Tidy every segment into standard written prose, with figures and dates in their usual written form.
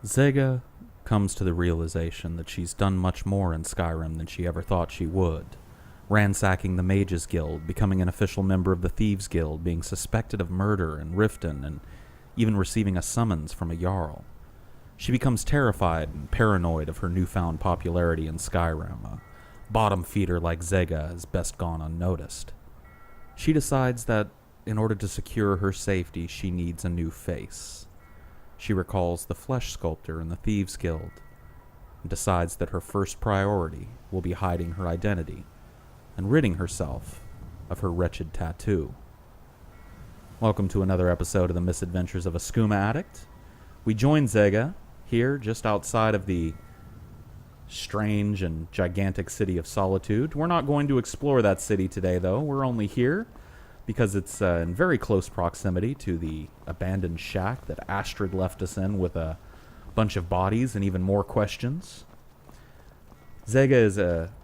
Zega comes to the realization that she's done much more in Skyrim than she ever thought she would. Ransacking the Mages Guild, becoming an official member of the Thieves Guild, being suspected of murder in Riften, and even receiving a summons from a Jarl. She becomes terrified and paranoid of her newfound popularity in Skyrim. A bottom feeder like Zega is best gone unnoticed. She decides that in order to secure her safety, she needs a new face. She recalls the flesh sculptor in the Thieves Guild and decides that her first priority will be hiding her identity and ridding herself of her wretched tattoo. Welcome to another episode of the Misadventures of a Skooma Addict. We join Zega here just outside of the strange and gigantic city of Solitude. We're not going to explore that city today, though. We're only here because it's in very close proximity to the abandoned shack that Astrid left us in with a bunch of bodies and even more questions. Zega is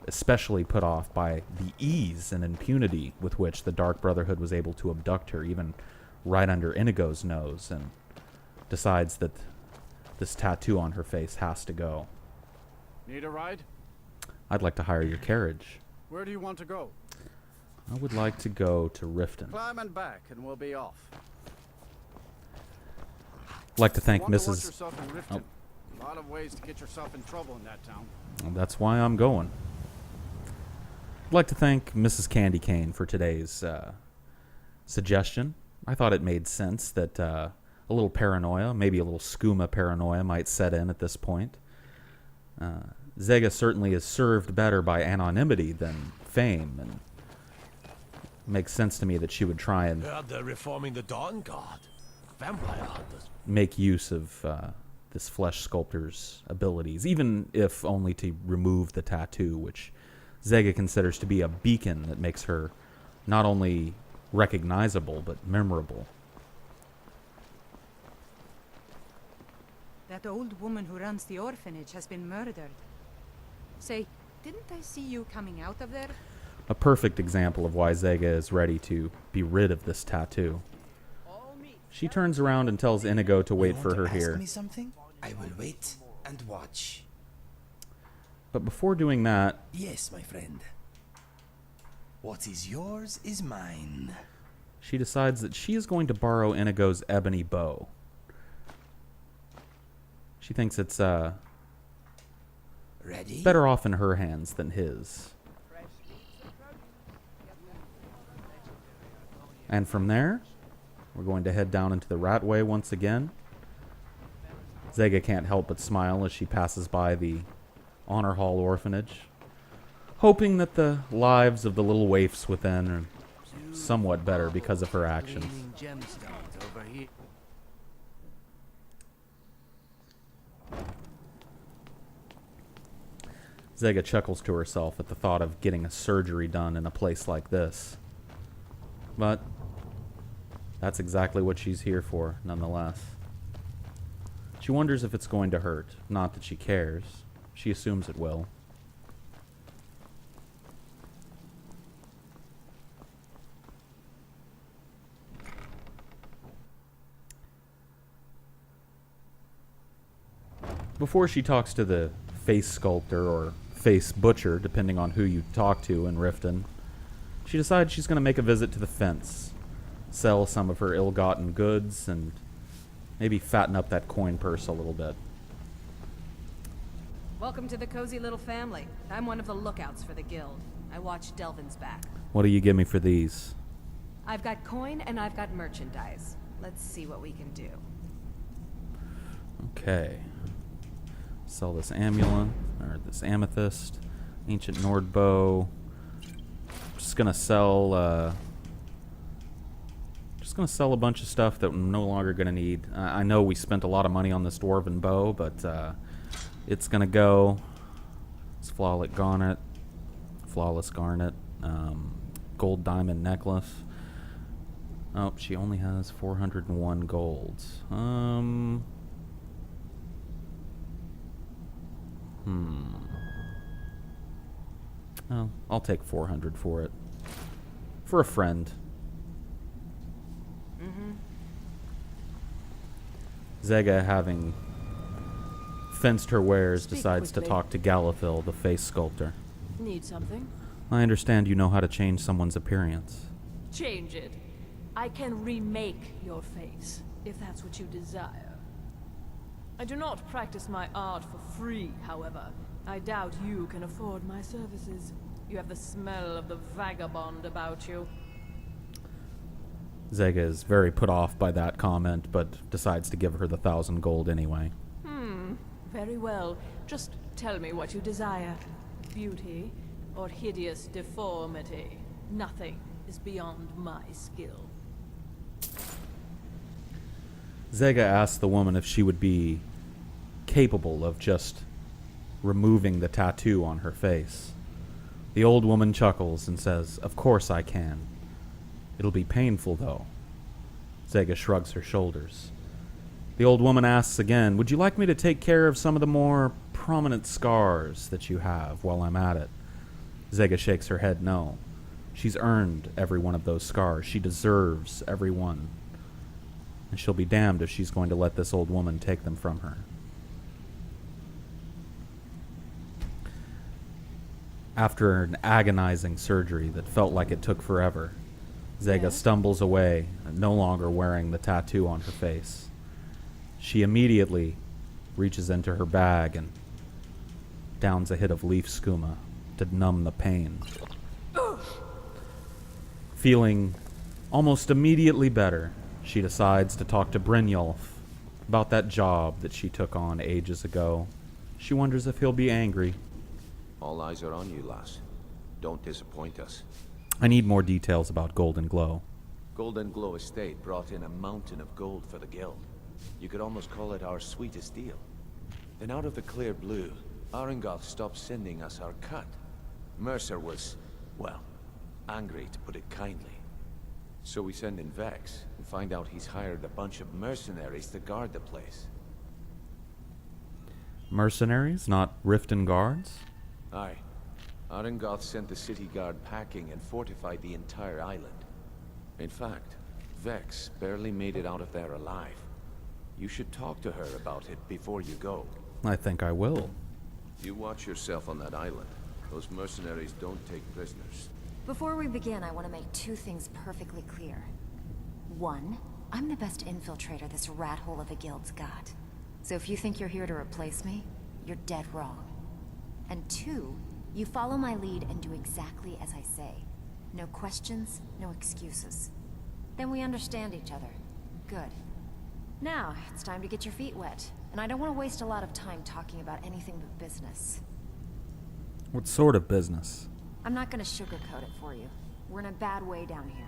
especially put off by the ease and impunity with which the Dark Brotherhood was able to abduct her, even right under Inigo's nose, and decides that this tattoo on her face has to go. Need a ride? I'd like to hire your carriage. Where do you want to go? I would like to go to Riften. Climb and back, and we'll be off. I'd like to thank Want to watch Mrs. yourself in Riften. A lot of ways to get yourself in trouble in that town. Well, that's why I'm going. I'd like to thank Mrs. Candy Cane for today's suggestion. I thought it made sense that a little paranoia, maybe a little skooma paranoia, might set in at this point. Zega certainly is served better by anonymity than fame, and it makes sense to me that she would try and They're reforming the Dawn Guard. Vampire hunters. make use of this flesh sculptor's abilities, even if only to remove the tattoo, which Zega considers to be a beacon that makes her not only recognizable, but memorable. That old woman who runs the orphanage has been murdered. Say, didn't I see you coming out of there? A perfect example of why Zega is ready to be rid of this tattoo. She turns around and tells Inigo to wait for her here. Ask me something? I will wait and watch. But before doing that, Yes, my friend. What is yours is mine. she decides that she is going to borrow Inigo's ebony bow. She thinks it's Ready? better off in her hands than his. And from there, we're going to head down into the Ratway once again. Zega can't help but smile as she passes by the Honor Hall orphanage, hoping that the lives of the little waifs within are somewhat better because of her actions. Zega chuckles to herself at the thought of getting a surgery done in a place like this. But that's exactly what she's here for, nonetheless. She wonders if it's going to hurt. Not that she cares. She assumes it will. Before she talks to the face sculptor or face butcher, depending on who you talk to in Riften, she decides she's going to make a visit to the fence, sell some of her ill-gotten goods, and maybe fatten up that coin purse a little bit. Welcome to the cozy little family. I'm one of the lookouts for the guild. I watch Delvin's back. What do you give me for these? I've got coin and I've got merchandise. Let's see what we can do. Okay. Sell this amulet, or this amethyst, ancient Nord bow. Just gonna sell a bunch of stuff that I'm no longer gonna need. I know we spent a lot of money on this dwarven bow, but it's gonna go. It's flawless garnet, gold diamond necklace. Oh, she only has 401 golds. Oh, I'll take 400 for it. For a friend. Zega having fenced her wares, Speak decides quickly. to talk to Galithil, the face sculptor. Need something? I understand you know how to change someone's appearance. Change it. I can remake your face, if that's what you desire. I do not practice my art for free, however. I doubt you can afford my services. You have the smell of the vagabond about you. Zega is very put off by that comment, but decides to give her the 1,000 gold anyway. Very well. Just tell me what you desire. Beauty or hideous deformity. Nothing is beyond my skill. Zega asked the woman if she would be capable of just removing the tattoo on her face. The old woman chuckles and says, "Of course I can. It'll be painful, though." Zega shrugs her shoulders. The old woman asks again, "Would you like me to take care of some of the more prominent scars that you have while I'm at it?" Zega shakes her head no. She's earned every one of those scars. She deserves every one. And she'll be damned if she's going to let this old woman take them from her. After an agonizing surgery that felt like it took forever, Zega Yes? stumbles away, no longer wearing the tattoo on her face. She immediately reaches into her bag and downs a hit of leaf skooma to numb the pain. Feeling almost immediately better, she decides to talk to Brynjolf about that job that she took on ages ago. She wonders if he'll be angry. All eyes are on you, lass. Don't disappoint us. I need more details about Golden Glow. Golden Glow Estate brought in a mountain of gold for the guild. You could almost call it our sweetest deal. Then out of the clear blue, Arengoth stopped sending us our cut. Mercer was, well, angry to put it kindly. So we send in Vex and find out he's hired a bunch of mercenaries to guard the place. Mercenaries, not Riften guards? Aye. Arengoth sent the city guard packing and fortified the entire island. In fact, Vex barely made it out of there alive. You should talk to her about it before you go. I think I will. You watch yourself on that island. Those mercenaries don't take prisoners. Before we begin, I want to make two things perfectly clear. One, I'm the best infiltrator this rat hole of a guild's got. So if you think you're here to replace me, you're dead wrong. And two, you follow my lead and do exactly as I say. No questions, no excuses. Then we understand each other. Good. Now, it's time to get your feet wet. And I don't want to waste a lot of time talking about anything but business. What sort of business? I'm not going to sugarcoat it for you. We're in a bad way down here.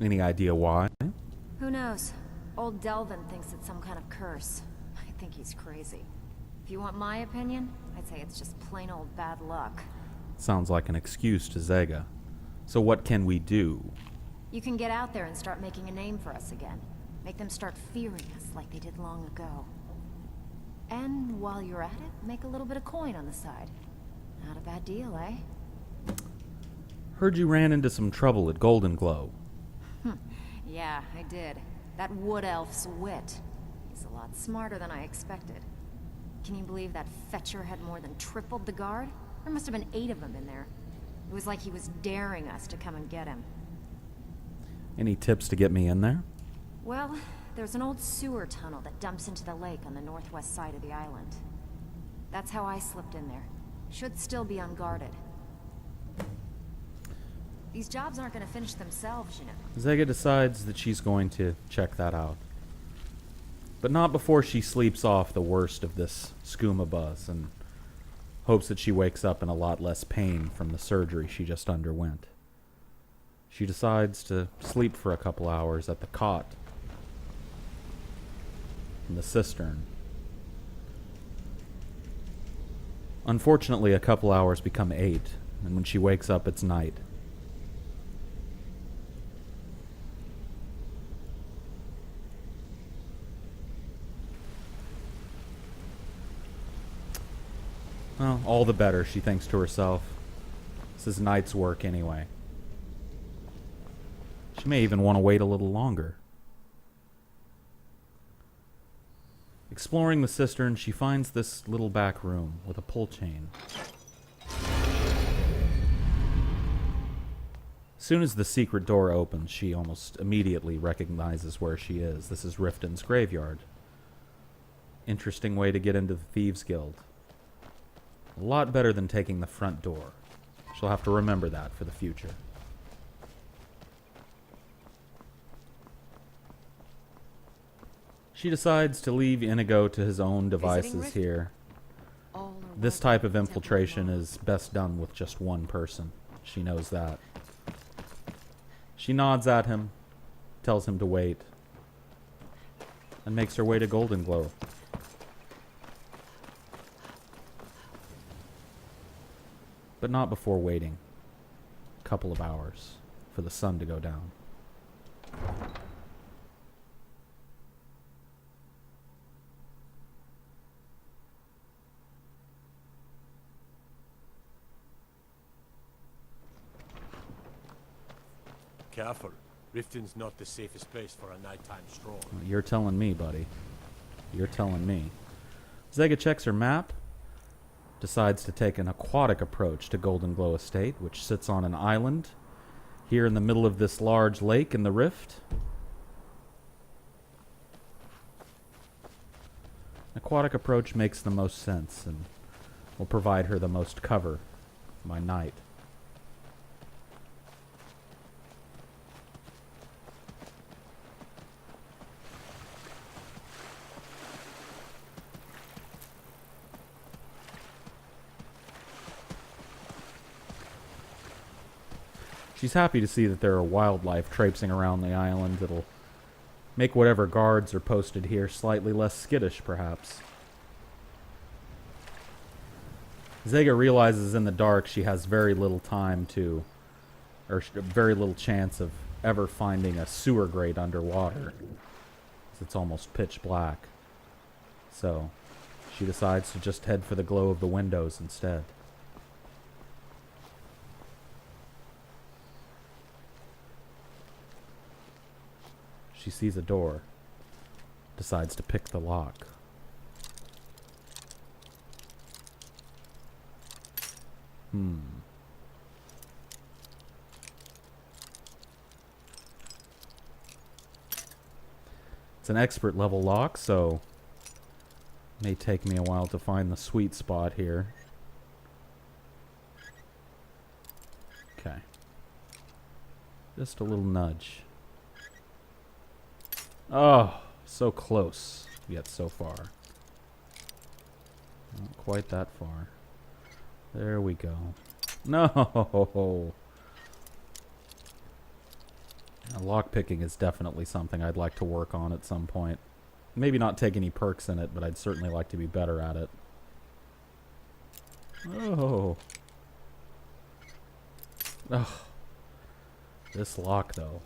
Any idea why? Who knows? Old Delvin thinks it's some kind of curse. I think he's crazy. If you want my opinion, I'd say it's just plain old bad luck. Sounds like an excuse to Zega. So what can we do? You can get out there and start making a name for us again. Make them start fearing us like they did long ago. And while you're at it, make a little bit of coin on the side. Not a bad deal, eh? Heard you ran into some trouble at Golden Glow. Yeah, I did. That wood elf's wit. He's a lot smarter than I expected. Can you believe that fetcher had more than tripled the guard? There must have been 8 of them in there. It was like he was daring us to come and get him. Any tips to get me in there? Well, there's an old sewer tunnel that dumps into the lake on the northwest side of the island. That's how I slipped in there. Should still be unguarded. These jobs aren't going to finish themselves, you know. Zega decides that she's going to check that out. But not before she sleeps off the worst of this skooma buzz and hopes that she wakes up in a lot less pain from the surgery she just underwent. She decides to sleep for a couple hours at the cot in the cistern. Unfortunately, a couple hours become 8, and when she wakes up, it's night. Well, all the better, she thinks to herself. This is night's work anyway. She may even want to wait a little longer. Exploring the cistern, she finds this little back room with a pull chain. As soon as the secret door opens, she almost immediately recognizes where she is. This is Riften's graveyard. Interesting way to get into the Thieves Guild. A lot better than taking the front door. She'll have to remember that for the future. She decides to leave Inigo to his own devices here. This type of infiltration is best done with just one person. She knows that. She nods at him, tells him to wait, and makes her way to Golden Glow. But not before waiting a couple of hours for the sun to go down. Careful. Riften's not the safest place for a nighttime stroll. You're telling me, buddy. You're telling me. Zega checks her map, decides to take an aquatic approach to Golden Glow Estate, which sits on an island here in the middle of this large lake in the rift. Aquatic approach makes the most sense and will provide her the most cover by night. She's happy to see that there are wildlife traipsing around the island that'll make whatever guards are posted here slightly less skittish, perhaps. Zega realizes in the dark she has very little time to, or very little chance of ever finding a sewer grate underwater. It's almost pitch black. So, she decides to just head for the glow of the windows instead. She sees a door, decides to pick the lock. It's an expert level lock, so it may take me a while to find the sweet spot here. Okay. Just a little nudge. Oh, so close, yet so far. Not quite that far. There we go. No! Lockpicking is definitely something I'd like to work on at some point. Maybe not take any perks in it, but I'd certainly like to be better at it. Oh. Oh. This lock, though.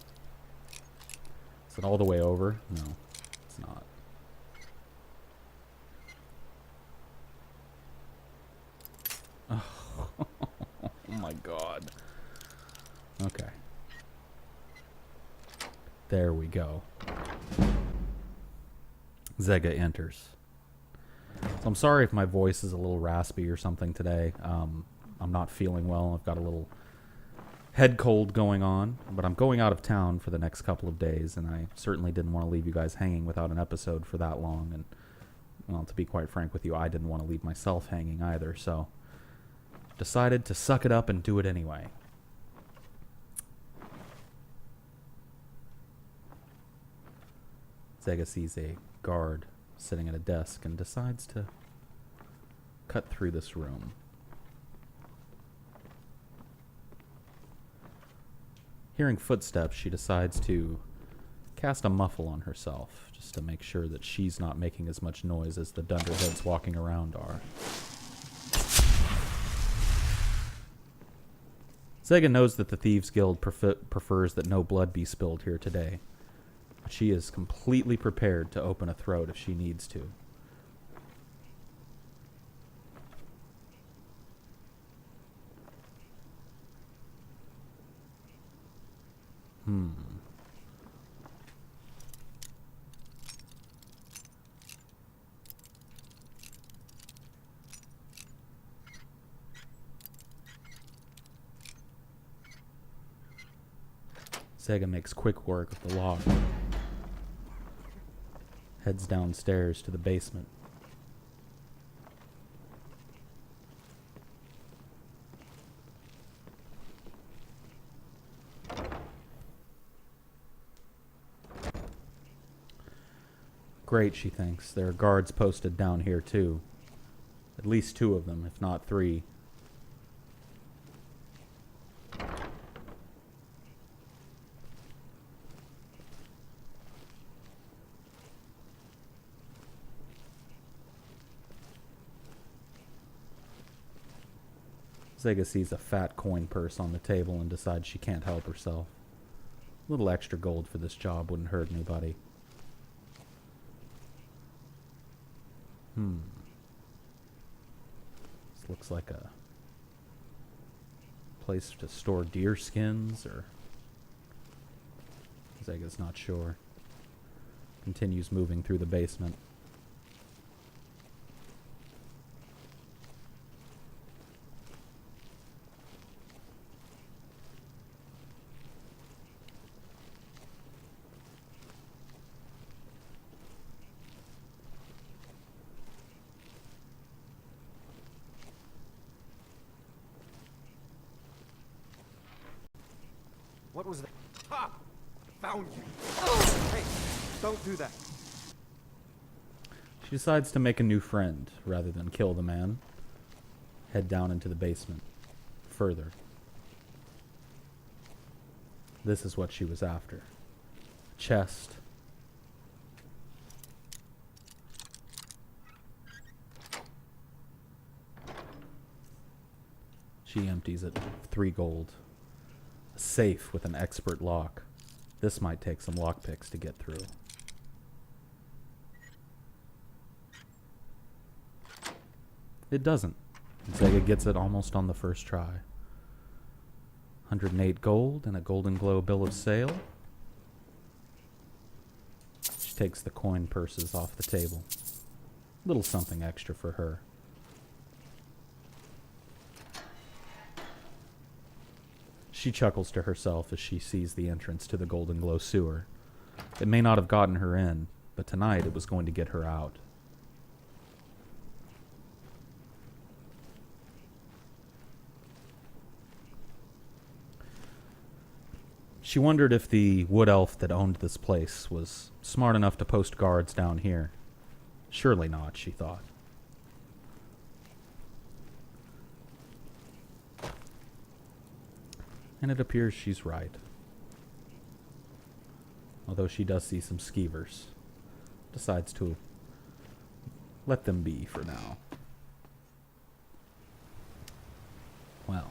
Is it all the way over? No, it's not. Oh, my God. Okay. There we go. Zega enters. So I'm sorry if my voice is a little raspy or something today. I'm not feeling well. I've got a little head cold going on, but I'm going out of town for the next couple of days, and I certainly didn't want to leave you guys hanging without an episode for that long. And, well, to be quite frank with you, I didn't want to leave myself hanging either, so decided to suck it up and do it anyway. Zega sees a guard sitting at a desk and decides to cut through this room. Hearing footsteps, she decides to cast a muffle on herself, just to make sure that she's not making as much noise as the dunderheads walking around are. Zega knows that the Thieves Guild prefers that no blood be spilled here today. But she is completely prepared to open a throat if she needs to. Zega makes quick work of the lock. Heads downstairs to the basement. Great, she thinks. There are guards posted down here, too. At least 2 of them, if not 3. Zega sees a fat coin purse on the table and decides she can't help herself. A little extra gold for this job wouldn't hurt anybody. This looks like a place to store deer skins, or... Zega's not sure. Continues moving through the basement. What was that? Ha! Found you. Hey, don't do that. She decides to make a new friend rather than kill the man. Head down into the basement. Further. This is what she was after. A chest. She empties it. 3 gold. A safe with an expert lock. This might take some lockpicks to get through. It doesn't. Zega gets it almost on the first try. 108 gold and a golden glow bill of sale. She takes the coin purses off the table. Little something extra for her. She chuckles to herself as she sees the entrance to the Golden Glow sewer. It may not have gotten her in, but tonight it was going to get her out. She wondered if the wood elf that owned this place was smart enough to post guards down here. Surely not, she thought. And it appears she's right. Although she does see some skeevers. Decides to let them be for now. Well.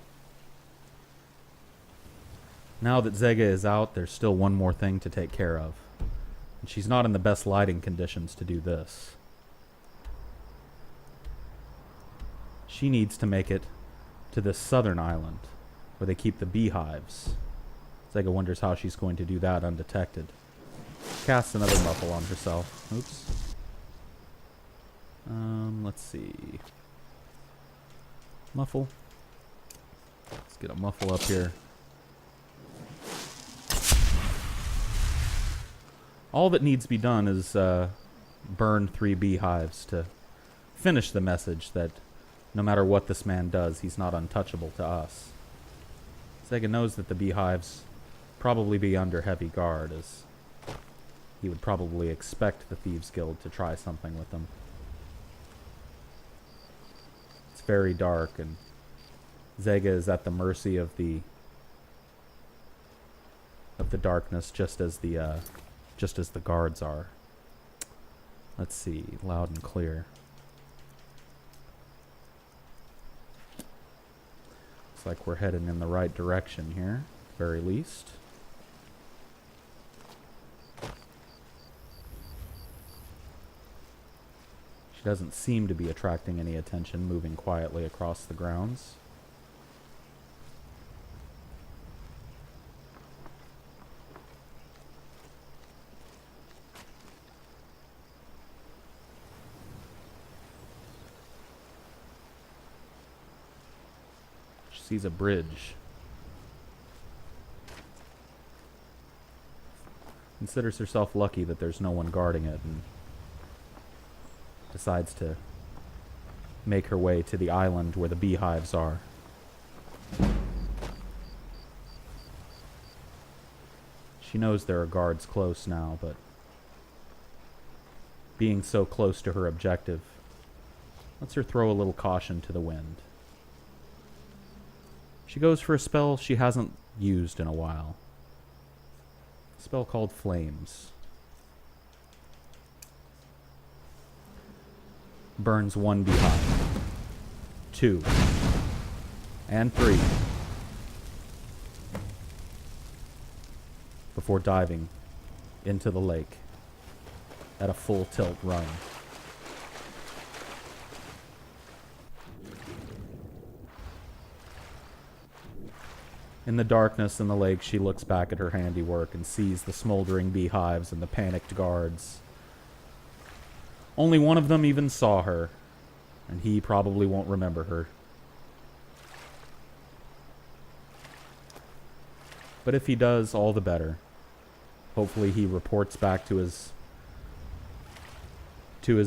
Now that Zega is out, there's still one more thing to take care of. And she's not in the best lighting conditions to do this. She needs to make it to this southern island, where they keep the beehives. Zega wonders how she's going to do that undetected. Casts another muffle on herself. Oops. Let's see. Muffle. Let's get a muffle up here. All that needs to be done is burn 3 beehives to finish the message that no matter what this man does, he's not untouchable to us. Zega knows that the beehives probably be under heavy guard, as he would probably expect the Thieves Guild to try something with them. It's very dark, and Zega is at the mercy of the darkness, just as the guards are. Let's see, loud and clear. Looks like we're heading in the right direction here, at the very least. She doesn't seem to be attracting any attention, moving quietly across the grounds. Sees a bridge. considers herself lucky that there's no one guarding it, and decides to make her way to the island where the beehives are. She knows there are guards close now, but being so close to her objective lets her throw a little caution to the wind. She goes for a spell she hasn't used in a while. A spell called Flames. Burns 1 beehive, 2, and 3, before diving into the lake at a full tilt run. In the darkness in the lake, she looks back at her handiwork and sees the smoldering beehives and the panicked guards. Only one of them even saw her, and he probably won't remember her. But if he does, all the better. Hopefully he reports back to his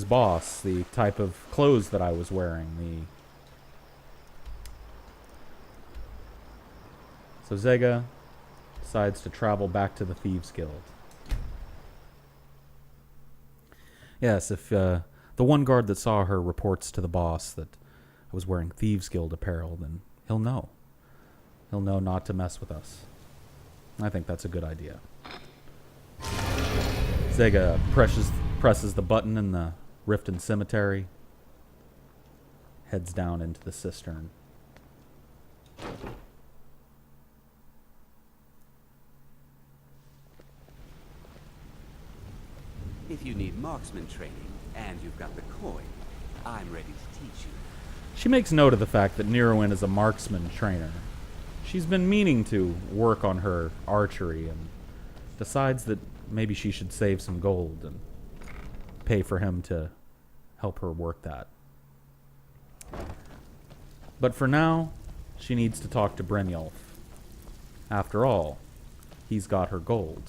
boss the type of clothes that I was wearing. So Zega decides to travel back to the Thieves Guild. Yes, if the one guard that saw her reports to the boss that I was wearing Thieves Guild apparel, then he'll know. He'll know not to mess with us. I think that's a good idea. Zega presses the button in the Riften Cemetery, heads down into the cistern. If you need marksman training, and you've got the coin, I'm ready to teach you. She makes note of the fact that Nirowyn is a marksman trainer. She's been meaning to work on her archery and decides that maybe she should save some gold and pay for him to help her work that. But for now, she needs to talk to Brynjolf. After all, he's got her gold.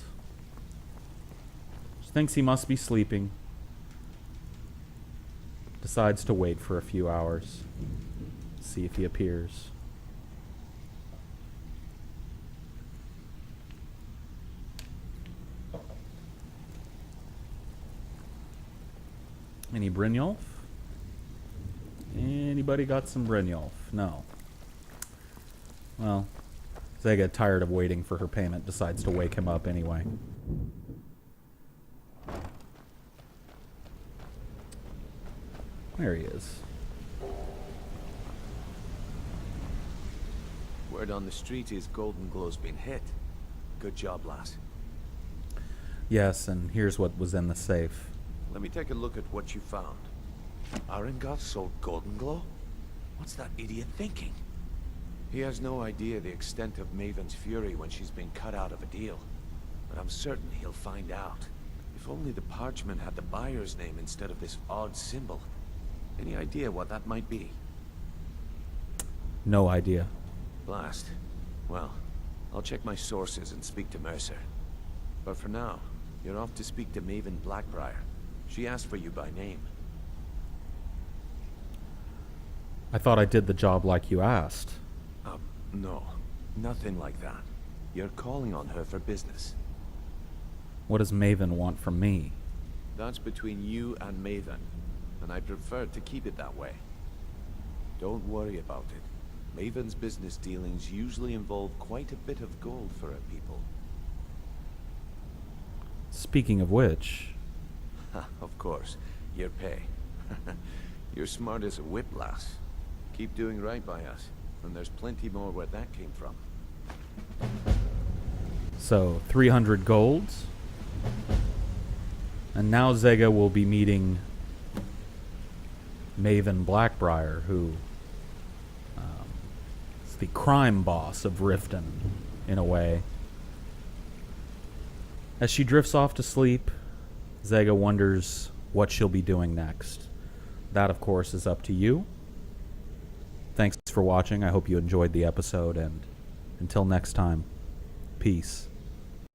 She thinks he must be sleeping. Decides to wait for a few hours. See if he appears. Any Brynjolf? Anybody got some Brynjolf? No. Well, Zega, tired of waiting for her payment, decides to wake him up anyway. There he is. Word on the street is Golden Glow's been hit. Good job, lass. Yes, and here's what was in the safe. Let me take a look at what you found. Aringoth sold Golden Glow? What's that idiot thinking? He has no idea the extent of Maven's fury when she's been cut out of a deal. But I'm certain he'll find out. If only the parchment had the buyer's name instead of this odd symbol. Any idea what that might be? No idea. Blast. Well, I'll check my sources and speak to Mercer. But for now, you're off to speak to Maven Blackbriar. She asked for you by name. I thought I did the job like you asked. No. Nothing like that. You're calling on her for business. What does Maven want from me? That's between you and Maven, and I prefer to keep it that way. Don't worry about it. Maven's business dealings usually involve quite a bit of gold for her people. Speaking of which... Of course, your pay. You're smart as a whip, lass. Keep doing right by us, and there's plenty more where that came from. So, 300 golds. And now Zega will be meeting Maven Blackbriar, who is the crime boss of Riften, in a way. As she drifts off to sleep, Zega wonders what she'll be doing next. That, of course, is up to you. Thanks for watching. I hope you enjoyed the episode, and until next time, peace.